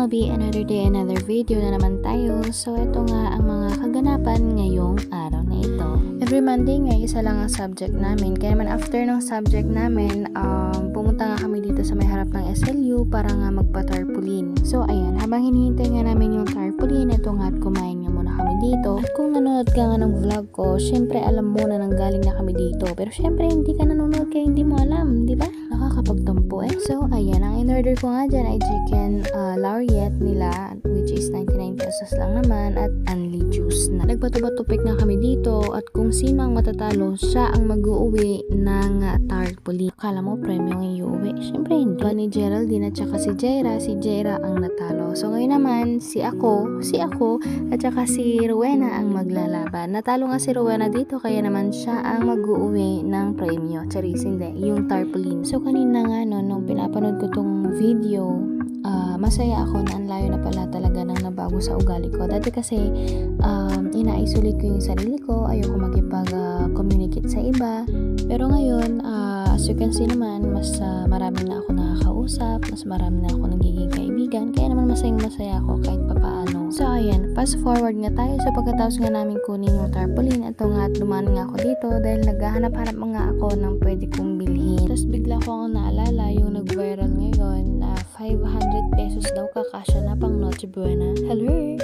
Moby, another day, another video na naman tayo. So ito nga ang mga kaganapan ngayong araw na ito. Every Monday nga, isa lang ang subject namin. Kaya naman after ng subject namin, pumunta nga kami dito sa may harap ng SLU para nga magpa-tarpaulin. So ayan, habang hinihintay nga namin yung tarpaulin, ito nga at kumain nga muna kami dito. At kung nanonood ka nga ng vlog ko, syempre alam mo na nanggaling na kami dito. Pero syempre hindi ka nanonood kaya hindi mo alam, di ba? Nakakapagtampo eh. So ayan, ang in-order ko nga dyan ay chicken laureate nila, which is 99 pesos lang naman, at only juice na. Nagbato-batupik na kami dito at kung sino ang matatalo, siya ang mag-uuwi ng tarpaulin. Akala mo premium yung iuwi? Syempre hindi. Ni Geraldine at saka si Jaira ang natalo. So ngayon naman, si ako at saka si Rowena ang maglalaban. Natalo nga si Rowena dito kaya naman siya ang mag-uuwi ng premyo. Charis, hindi, yung tarpaulin. So kanina nga no, nung pinapanood ko tong video, masaya ako na ang layo na pala talaga ng nabago sa ugali ko. Dati kasi ina-isolate ko yung sarili ko, ayoko makipag-communicate sa iba. Pero ngayon, as you can see naman, mas marami na ako nakakausap, mas marami na ako nagiging kaibigan, kaya naman masayang-masaya ako kahit papaano. So ayan, fast forward nga tayo. So pagkatapos nga namin kunin yung tarpaulin, ito nga at dumaan nga ako dito dahil naghahanap-hanap nga ako ng pwede kong bilhin. Tapos bigla ko ang naalala yung nag-viral ngayon na 500 pesos daw kakasya na pang Noche Buena. Hello!